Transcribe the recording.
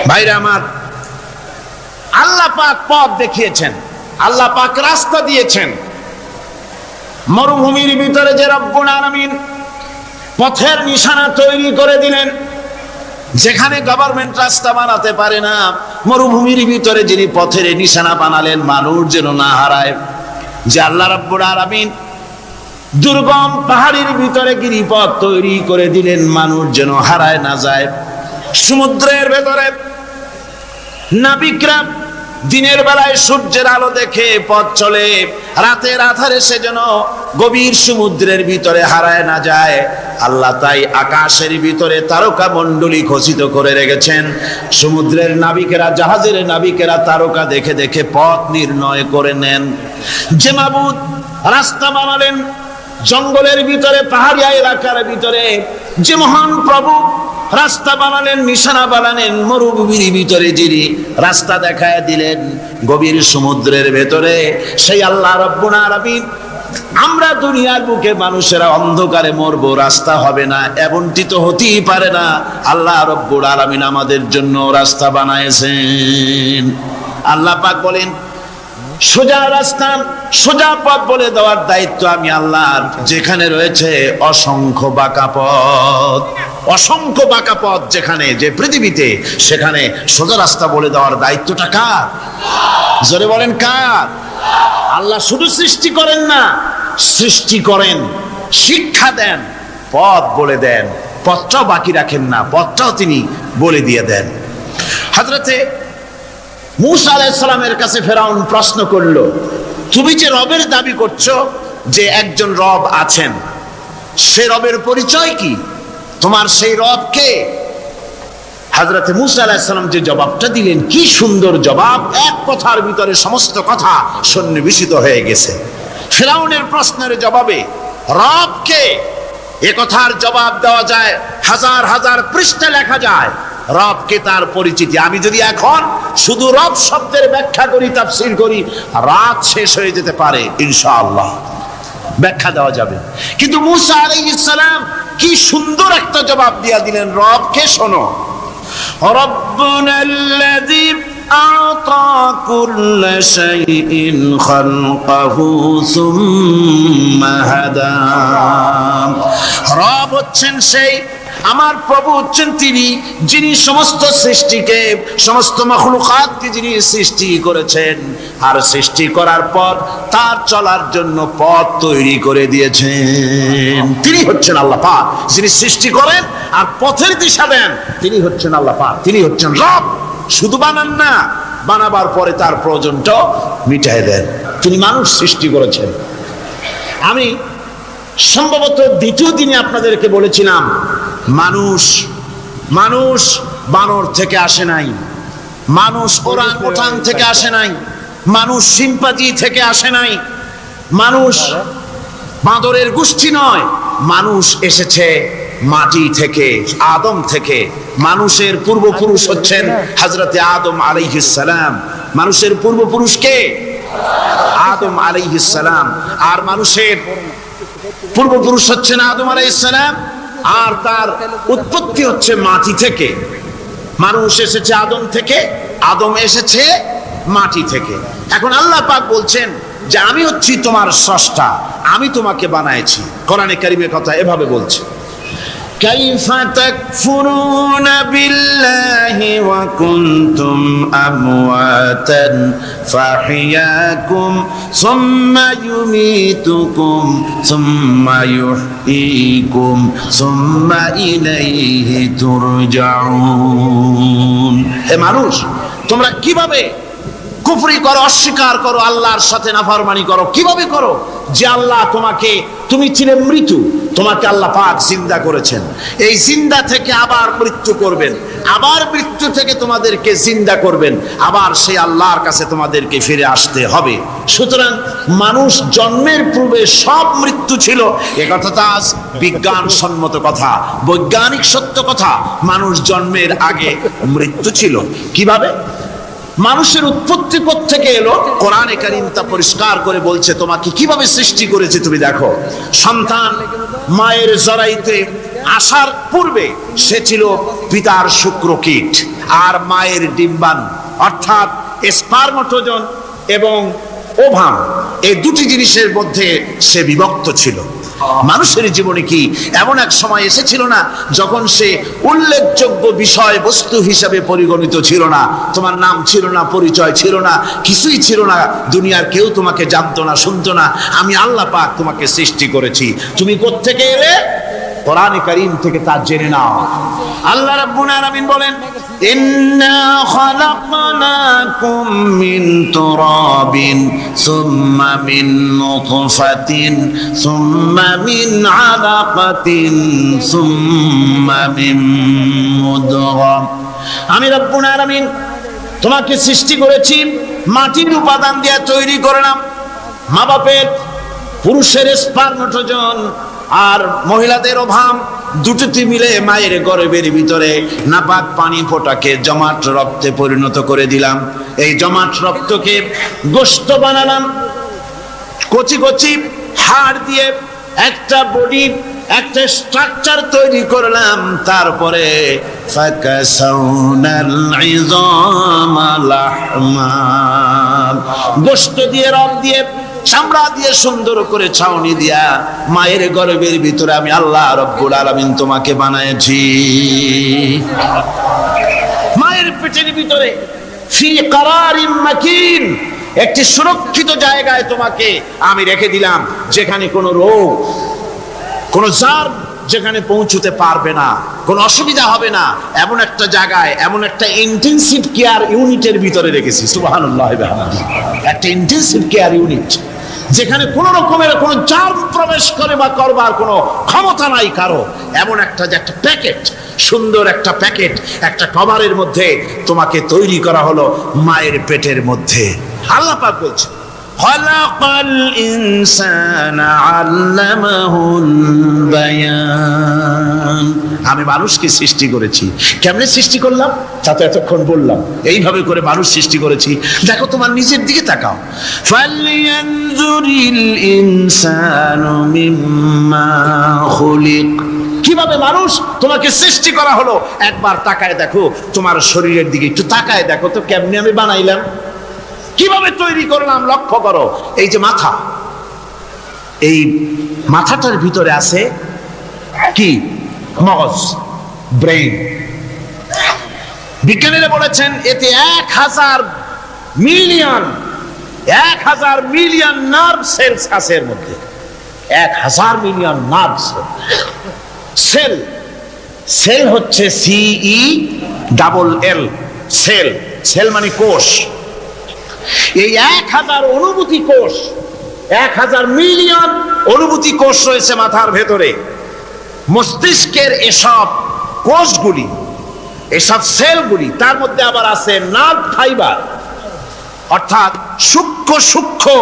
ভাইরা আমার, আল্লাহ পাক পথ দেখিয়েছেন, আল্লাহ পাক রাস্তা দিয়েছেন। মরুভূমির ভিতরে যে রব্বুল আলামিন পথের নিশানা তৈরি করে দিলেন, যেখানে গভর্নমেন্ট রাস্তা বানাতে পারে না, মরুভূমির ভিতরে যিনি পথের নিশানা বানালেন মানুষ যেন না হারায়, যে আল্লাহ রাব্বুল আলামিন দুর্গম পাহাড়ের ভিতরে গিরিপথ তৈরি করে দিলেন মানুষ যেন হারায় না যায়। সমুদ্রের ভেতরে নাবিকরা দিনের বেলায় সূর্যের আলো দেখে পথ চলে, রাতের আধারে সে যেন গভীর সমুদ্রের ভিতরে হারায় না যায়। আল্লাহ তাই আকাশের ভিতরে তারকা মণ্ডলী খচিত করে রেখেছেন। সমুদ্রের নাবিকেরা, জাহাজের নাবিকেরা তারকা দেখে দেখে পথ নির্ণয় করে নেন। যে মাবুদ রাস্তা বানালেন জঙ্গলের ভিতরে, পাহাড়িয়া এলাকার ভিতরে, যে মহান প্রভু রাস্তা বানালেন, নিশানা বানালেন মরুভূমির ভিতরে, যিনি রাস্তা দেখায় দিলেন গভীর সমুদ্রের ভেতরে, সেই আল্লাহ রাব্বুল আলামিন আমরা দুনিয়ার বুকে মানুষেরা অন্ধকারে মরবো, রাস্তা হবে না, এমনটি তো হতেই পারে না। আল্লাহ রাব্বুল আলামিন আমাদের জন্য রাস্তা বানাইছেন। আল্লাহ পাক বলেন সোজা রাস্তা, সোজা পথ বলে দেওয়ার দায়িত্ব আমি আল্লাহর। যেখানে রয়েছে অসংখ্য বাঁকা পথ, অসংখ্য বাঁকা পথ যেখানে, যে পৃথিবীতে, সেখানে সোজা রাস্তা বলে দেওয়ার দায়িত্বটা কার? জোরে বলেন কার? আল্লাহ শুধু সৃষ্টি করেন না, সৃষ্টি করেন, শিক্ষা দেন, পথ বলে দেন, পথটাও বাকি রাখেন না, পথটাও তিনি বলে দিয়ে দেন। হযরতে মূসা আলাইহিস সালামের কাছে ফেরাউন প্রশ্ন করলো, তুমি যে রবের দাবি করছো, যে একজন রব আছেন, সে রবের পরিচয় কি? তোমার সেই রব কে? হযরতে মূসা আলাইহিস সালাম যে জবাবটা দিলেন, কি সুন্দর জবাব! এক কথার ভিতরে সমস্ত কথা সন্নিবেশিত হয়ে গেছে। ফেরাউনের প্রশ্নের জবাবে রব কে, এ কথার জবাব দেওয়া যায়, হাজার হাজার পৃষ্ঠা লেখা যায়। রবকে, তার পরিচিতি। আমি যদি এখন শুধু রব শব্দের ব্যাখ্যা করি, তাফসীর করি, রাত শেষ হয়ে যেতে পারে, ইনশাআল্লাহ ব্যাখ্যা দেওয়া যাবে। কিন্তু মূসা আলাইহিস সালাম কি সুন্দর একটা জবাব দিয়া দিলেন, রবকে শোনো। রব্বুনাল্লাযী আ'তা কুল্লা শাইইন খালকাহু সুম্মা হাদা। রব হচ্ছেন সেই, আমার প্রভু হচ্ছেন তিনি, যিনি সমস্ত সৃষ্টিকে, সমস্ত মাখলুকাতকে যিনি সৃষ্টি করেছেন, আর সৃষ্টি করার পর তার চলার জন্য পথ তৈরি করে দিয়েছেন। তিনি হচ্ছেন আল্লাহ পাক, যিনি সৃষ্টি করেন আর পথের দিশা দেন। তিনি হচ্ছেন আল্লাহ পাক, তিনি হচ্ছেন রব। শুধু বানান না, বানাবার পরে তার প্রয়োজনটাও মিটায় দেন। তিনি মানুষ সৃষ্টি করেছেন। আমি সম্ভবত দ্বিতীয় দিনে আপনাদেরকে বলেছিলাম, মানুষ বানর থেকে আসে নাই, মানুষ ওরাং-ওটাং থেকে আসে নাই, মানুষ সিম্পাজি থেকে আসে নাই, মানুষ বাঁদরের গোষ্ঠী নয়, মানুষ এসেছে মাটি থেকে, আদম থেকে। মানুষের পূর্বপুরুষ হচ্ছেন হযরতে আদম আলাইহিস সালাম। মানুষের পূর্বপুরুষ কে? আদম আলাইহিস সালাম। আর মানুষের পূর্বপুরুষ হচ্ছেন আদম আলাইহিস সালাম, আর তার উৎপত্তি হচ্ছে মাটি থেকে। মানুষ এসেছে আদম থেকে, আদম এসেছে মাটি থেকে। এখন আল্লাহ পাক বলছেন যে আমি হচ্ছি তোমার স্রষ্টা, আমি তোমাকে বানাইছি। কোরআনে কারীমের কথা এভাবে বলছে, কাইফা তাকফুরুনা বিল্লাহি ওয়া কুনতুম আমওয়াতান ফাহিয়াকুম সুম্মা ইউমীতুকুম সুম্মা ইউহয়ীকুম সুম্মা ইলাইহি তুরজাউন। হে মানুষ, তোমরা কিভাবে কুফরি করো, অস্বীকার করো, আল্লাহর সাথে নাফরমানি করো? কিভাবে করো? যে আল্লাহ তোমাকে, তুমি ছিলে মৃত্যু, তোমাকে আল্লাহ পাক জিন্দা করেছেন, এই জিন্দা থেকে আবার মৃত্যু করবেন, আবার মৃত্যু থেকে তোমাদেরকে জিন্দা করবেন, আবার সেই আল্লাহর কাছে তোমাদেরকে ফিরে আসতে হবে। সুতরাং মানুষ জন্মের পূর্বে সব মৃত্যু ছিল, এ কথাটা আজ বিজ্ঞানসম্মত কথা, বৈজ্ঞানিক সত্য কথা। মানুষ জন্মের আগে মৃত্যু ছিল। কিভাবে? মানুষের উৎপত্তি থেকে এলো, কোরআনে কারীম তা পরিষ্কার করে বলছে তোমাকে কিভাবে সৃষ্টি করেছে। তুমি দেখো, সন্তান মায়ের জরায়ুতে আসার পূর্বে সে ছিল পিতার শুক্রকীট আর মায়ের ডিম্বাণু, অর্থাৎ স্পার্মটোজন এবং ওভাম, এই দুটি জিনিসের মধ্যে সে বিভক্ত ছিল। মানুষের জীবনে কি এমন এক সময় এসেছিল না যখন সে উল্লেখযোগ্য বিষয় বস্তু হিসাবে পরিগণিত ছিল না? তোমার নাম ছিল না, পরিচয় ছিল না, কিছুই ছিল না, দুনিয়ার কেউ তোমাকে জানতো না, শুনতো না। আমি আল্লাহ পাক তোমাকে সৃষ্টি করেছি, তুমি কোত্থেকে এলে? কোরআনে কারীম থেকে তা জেনে নাও। আল্লাহ রাব্বুল আলামিন বলেন, ইন্না খালাকনাকুম মিন তুরাবিন সুম্মা মিন নুতফাতিন সুম্মা মিন আলাকাতিন সুম্মা মিন মুদগা। আমি রাব্বুল আলামিন তোমাকে সৃষ্টি করেছি, মাটির উপাদান দিয়ে তৈরি করলাম। মা বাপের, পুরুষের স্পার্মটোজন আর মহিলাদের ওভাম দুটোতে মিলে মায়ের গর্ভের ভিতরে নাপাক পানি ফোটাকে জমাট রক্তে পরিণত করে দিলাম। এই জমাট রক্তকে গোশত বানালাম, কচি কচি হাড় দিয়ে একটা বডি, একটা স্ট্রাকচার তৈরি করলাম। তারপরে ফাকাসাউনাল ইযামা লাহমা, গোশত দিয়ে, রক দিয়ে, চামড়া দিয়ে সুন্দর করে ছাউনি দিয়া মায়ের গর্ভের ভিতরে আমি আল্লাহ রব্বুল আলামিন তোমাকে বানাইছি। মায়ের পেটের ভিতরে ফি কারারিম মাকিন, একটি সুরক্ষিত জায়গায় তোমাকে আমি রেখে দিলাম, যেখানে কোনো রোগ, কোনো জার্ম যেখানে পৌঁছতে পারবে না, কোনো অসুবিধা হবে না, এমন একটা জায়গায়, এমন একটা ইন্টেনসিভ কেয়ার ইউনিটের ভিতরে রেখেছি। সুবহানাল্লাহ, একটা ইন্টেনসিভ কেয়ার ইউনিট যেখানে কোনো রকমের কোনো জার্ম প্রবেশ করে বা করবার কোনো ক্ষমতা নাই কারো। এমন একটা যে একটা প্যাকেট, সুন্দর একটা প্যাকেট, একটা কভারের মধ্যে তোমাকে তৈরি করা হলো মায়ের পেটের মধ্যে। আল্লাহ পাক বলছে, খালাকাল ইনসানা আল্লামাহুল বায়ান। আমি মানুষকে সৃষ্টি করেছি। কেমনে সৃষ্টি করলাম তা তো এতক্ষণ বললাম। এইভাবে করে মানুষ সৃষ্টি করেছি। দেখো, তোমার নিজের দিকে তাকাও। ফালয়ানজুরিল ইনসানু মিম্মা খুলিক। কিভাবে মানুষ তোমাকে সৃষ্টি করা হলো একবার তাকায় দেখো, তোমার শরীরের দিকে একটু তাকায় দেখো তো কেমনে আমি বানাইলাম, কিভাবে তৈরি করলাম। লক্ষ্য করো, এই যে মাথা, এই মাথাটার ভিতরে আছে কি? মগজ, ব্রেইন। বিজ্ঞানীরা বলেছেন এতে 1000 মিলিয়ন নার্ভ সেলস আছে এর মধ্যে। 1000 মিলিয়ন নার্ভ সেল। সেল হচ্ছে CELL, সেল। সেল মানে কোষ। এই 1000 অনুভূতি কোষ, 1000 মিলিয়ন অনুভূতি কোষ রয়েছে মাথার ভেতরে। মস্তিষ্কের এসব কোষগুলি, এসব সেলগুলি, তার মধ্যে আবার আছে নার্ভ ফাইবার, অর্থাৎ সূক্ষ্ম